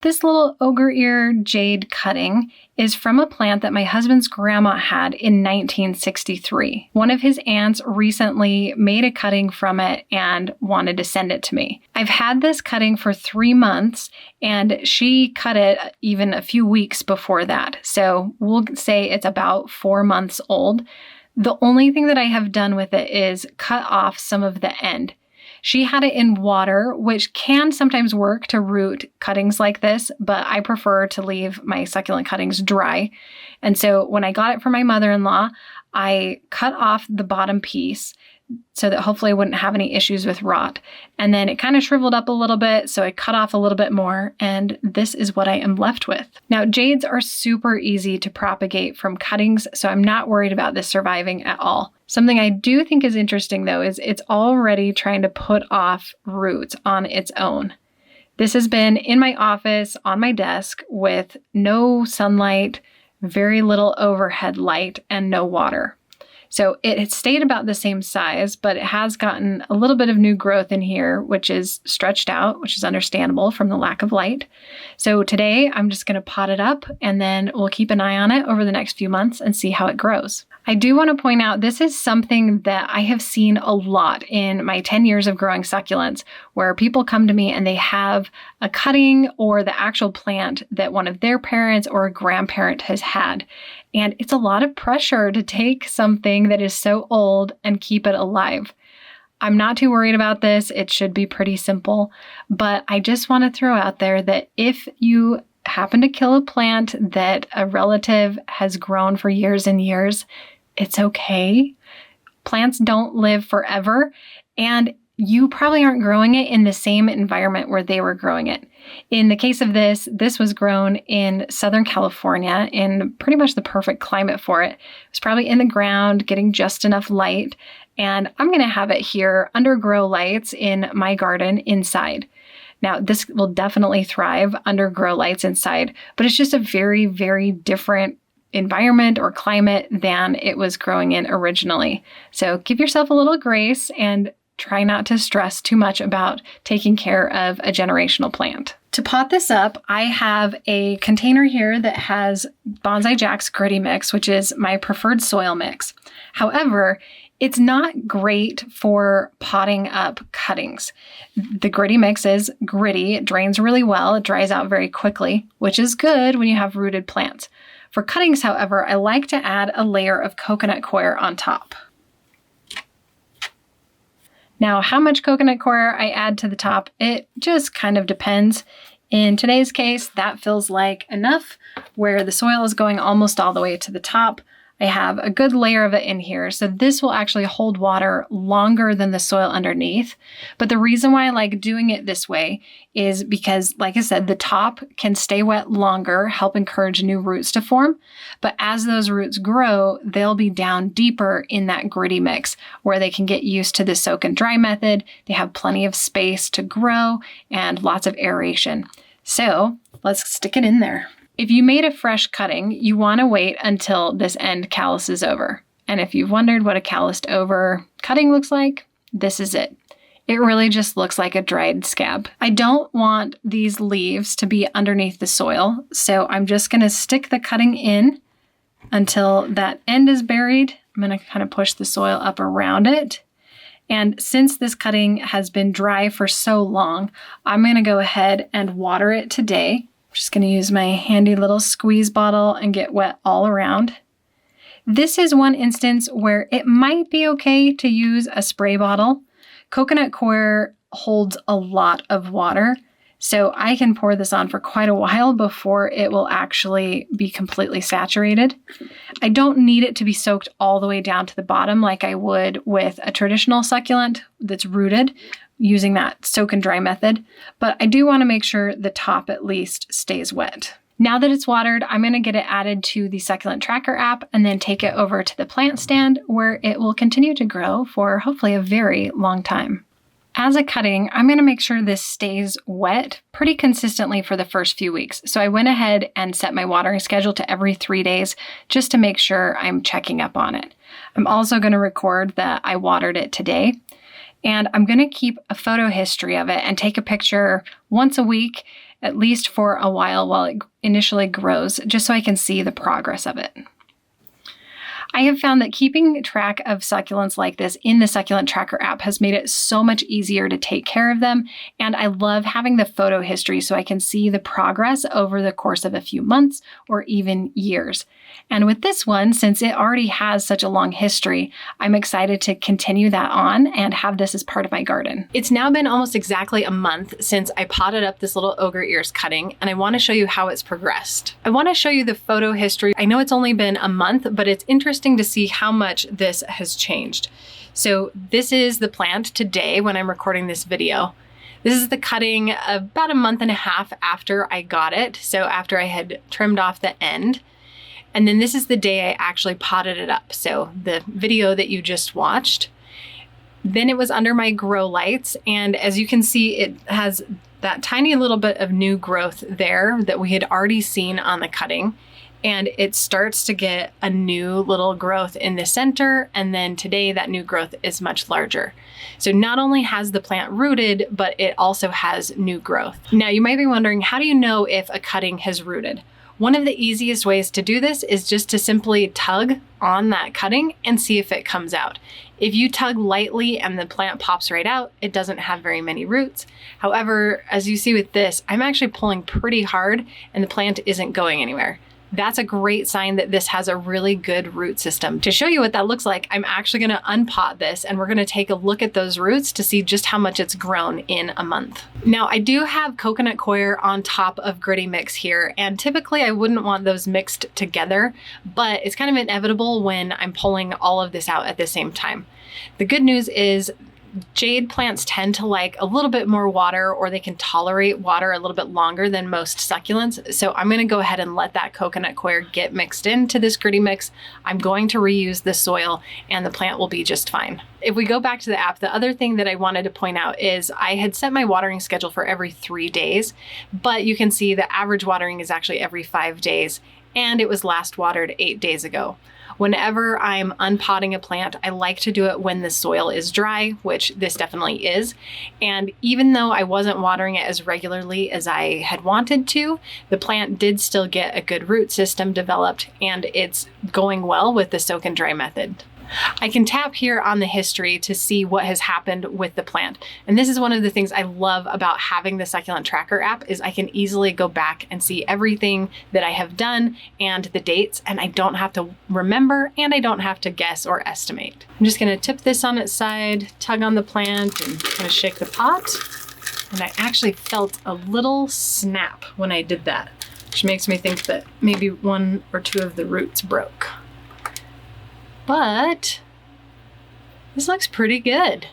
This little ogre ear jade cutting is from a plant that my husband's grandma had in 1963. One of his aunts recently made a cutting from it and wanted to send it to me. I've had this cutting for 3 months, and she cut it even a few weeks before that. So we'll say it's about 4 months old. The only thing that I have done with it is cut off some of the end. She had it in water, which can sometimes work to root cuttings like this, but I prefer to leave my succulent cuttings dry. And so when I got it from my mother-in-law, I cut off the bottom piece so that hopefully I wouldn't have any issues with rot. And then it kind of shriveled up a little bit, so I cut off a little bit more, and this is what I am left with. Now, jades are super easy to propagate from cuttings, so I'm not worried about this surviving at all. Something I do think is interesting, though, is it's already trying to put off roots on its own. This has been in my office, on my desk, with no sunlight, very little overhead light, and no water. So it had stayed about the same size, but it has gotten a little bit of new growth in here, which is stretched out, which is understandable from the lack of light. So today I'm just going to pot it up, and then we'll keep an eye on it over the next few months and see how it grows. I do want to point out this is something that I have seen a lot in my 10 years of growing succulents, where people come to me and they have a cutting or the actual plant that one of their parents or a grandparent has had. And it's a lot of pressure to take something that is so old and keep it alive. I'm not too worried about this. It should be pretty simple, but I just want to throw out there that if you happen to kill a plant that a relative has grown for years and years, it's okay. Plants don't live forever, and you probably aren't growing it in the same environment where they were growing it. In the case of this was grown in Southern California in pretty much the perfect climate for it. It was probably in the ground, getting just enough light, and I'm going to have it here under grow lights in my garden inside. Now, this will definitely thrive under grow lights inside, but it's just a very, very different environment or climate than it was growing in originally. So give yourself a little grace and try not to stress too much about taking care of a generational plant. To pot this up, I have a container here that has Bonsai Jack's Gritty Mix, which is my preferred soil mix. However, it's not great for potting up cuttings. The Gritty Mix is gritty, it drains really well, it dries out very quickly, which is good when you have rooted plants. For cuttings, however, I like to add a layer of coconut coir on top. Now, how much coconut coir I add to the top, it just kind of depends. In today's case, that feels like enough where the soil is going almost all the way to the top. I have a good layer of it in here, so this will actually hold water longer than the soil underneath. But the reason why I like doing it this way is because, like I said, the top can stay wet longer, help encourage new roots to form. But as those roots grow, they'll be down deeper in that gritty mix where they can get used to the soak and dry method. They have plenty of space to grow and lots of aeration. So let's stick it in there. If you made a fresh cutting, you want to wait until this end calluses over. And if you've wondered what a calloused over cutting looks like, this is it. It really just looks like a dried scab. I don't want these leaves to be underneath the soil, so I'm just going to stick the cutting in until that end is buried. I'm going to kind of push the soil up around it. And since this cutting has been dry for so long, I'm going to go ahead and water it today. I'm just going to use my handy little squeeze bottle and get wet all around. This is one instance where it might be okay to use a spray bottle. Coconut coir holds a lot of water, so I can pour this on for quite a while before it will actually be completely saturated. I don't need it to be soaked all the way down to the bottom like I would with a traditional succulent that's rooted, using that soak and dry method, but I do want to make sure the top at least stays wet. Now that it's watered, I'm going to get it added to the Succulent Tracker app and then take it over to the plant stand where it will continue to grow for hopefully a very long time. As a cutting, I'm going to make sure this stays wet pretty consistently for the first few weeks. So I went ahead and set my watering schedule to every 3 days just to make sure I'm checking up on it. I'm also going to record that I watered it today. And I'm going to keep a photo history of it and take a picture once a week at least for a while it initially grows, just so I can see the progress of it. I have found that keeping track of succulents like this in the Succulent Tracker app has made it so much easier to take care of them, and I love having the photo history so I can see the progress over the course of a few months or even years. And with this one, since it already has such a long history, I'm excited to continue that on and have this as part of my garden. It's now been almost exactly a month since I potted up this little ogre ears cutting, and I want to show you how it's progressed. I want to show you the photo history. I know it's only been a month, but it's interesting to see how much this has changed. So this is the plant today when I'm recording this video. This is the cutting about a month and a half after I got it, so after I had trimmed off the end. And then this is the day I actually potted it up, so the video that you just watched. Then it was under my grow lights, and as you can see, it has that tiny little bit of new growth there that we had already seen on the cutting. And it starts to get a new little growth in the center, and then today that new growth is much larger. So not only has the plant rooted, but it also has new growth. Now you might be wondering, how do you know if a cutting has rooted? One of the easiest ways to do this is just to simply tug on that cutting and see if it comes out. If you tug lightly and the plant pops right out, it doesn't have very many roots. However, as you see with this, I'm actually pulling pretty hard and the plant isn't going anywhere. That's a great sign that this has a really good root system. To show you what that looks like, I'm actually going to unpot this and we're going to take a look at those roots to see just how much it's grown in a month. Now, I do have coconut coir on top of gritty mix here, and typically I wouldn't want those mixed together, but it's kind of inevitable when I'm pulling all of this out at the same time. The good news is jade plants tend to like a little bit more water, or they can tolerate water a little bit longer than most succulents. So I'm going to go ahead and let that coconut coir get mixed into this gritty mix. I'm going to reuse the soil and the plant will be just fine. If we go back to the app, the other thing that I wanted to point out is I had set my watering schedule for every 3 days, but you can see the average watering is actually every 5 days, and it was last watered 8 days ago. Whenever I'm unpotting a plant, I like to do it when the soil is dry, which this definitely is. And even though I wasn't watering it as regularly as I had wanted to, the plant did still get a good root system developed, and it's going well with the soak and dry method. I can tap here on the history to see what has happened with the plant. And this is one of the things I love about having the Succulent Tracker app is I can easily go back and see everything that I have done and the dates, and I don't have to remember and I don't have to guess or estimate. I'm just gonna tip this on its side, tug on the plant, and kind of shake the pot. And I actually felt a little snap when I did that, which makes me think that maybe 1 or 2 of the roots broke. But this looks pretty good.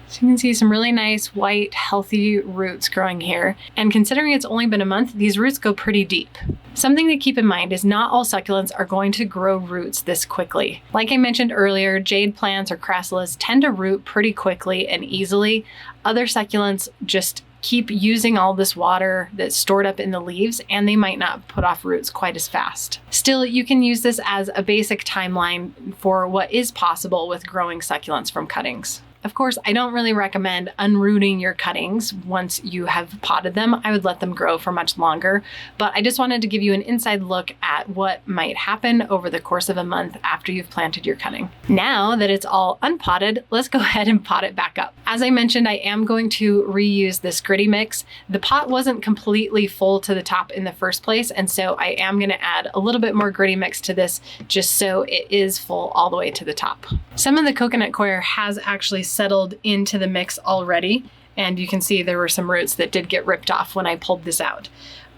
So you can see some really nice, white, healthy roots growing here. And considering it's only been a month, these roots go pretty deep. Something to keep in mind is not all succulents are going to grow roots this quickly. Like I mentioned earlier, jade plants or crassulas tend to root pretty quickly and easily. Other succulents just keep using all this water that's stored up in the leaves, and they might not put off roots quite as fast. Still, you can use this as a basic timeline for what is possible with growing succulents from cuttings. Of course, I don't really recommend unrooting your cuttings once you have potted them. I would let them grow for much longer, but I just wanted to give you an inside look at what might happen over the course of a month after you've planted your cutting. Now that it's all unpotted, let's go ahead and pot it back up. As I mentioned, I am going to reuse this gritty mix. The pot wasn't completely full to the top in the first place, and so I am going to add a little bit more gritty mix to this just so it is full all the way to the top. Some of the coconut coir has actually settled into the mix already, and you can see there were some roots that did get ripped off when I pulled this out.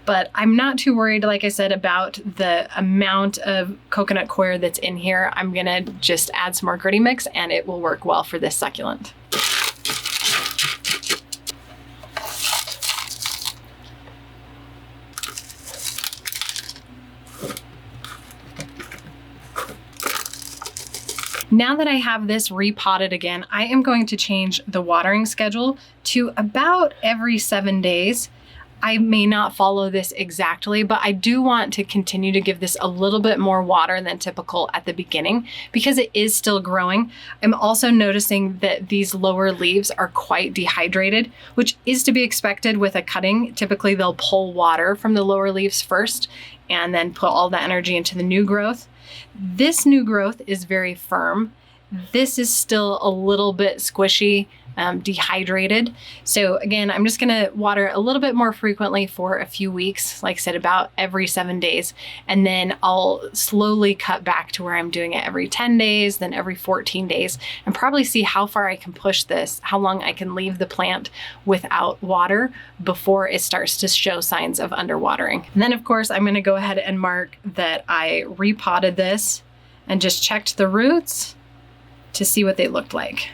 But I'm not too worried, like I said, about the amount of coconut coir that's in here. I'm gonna just add some more gritty mix and it will work well for this succulent. Now that I have this repotted again, I am going to change the watering schedule to about every 7 days. I may not follow this exactly, but I do want to continue to give this a little bit more water than typical at the beginning because it is still growing. I'm also noticing that these lower leaves are quite dehydrated, which is to be expected with a cutting. Typically they'll pull water from the lower leaves first and then put all the energy into the new growth. This new growth is very firm. This is still a little bit squishy, dehydrated. So again, I'm just gonna water a little bit more frequently for a few weeks, like I said, about every 7 days. And then I'll slowly cut back to where I'm doing it every 10 days, then every 14 days, and probably see how far I can push this, how long I can leave the plant without water before it starts to show signs of underwatering. And then of course, I'm gonna go ahead and mark that I repotted this and just checked the roots to see what they looked like.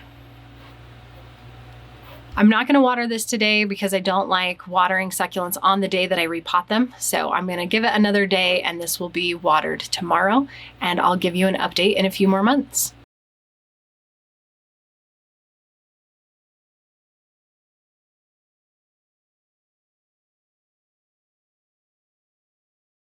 I'm not going to water this today because I don't like watering succulents on the day that I repot them. So I'm going to give it another day and this will be watered tomorrow, and I'll give you an update in a few more months.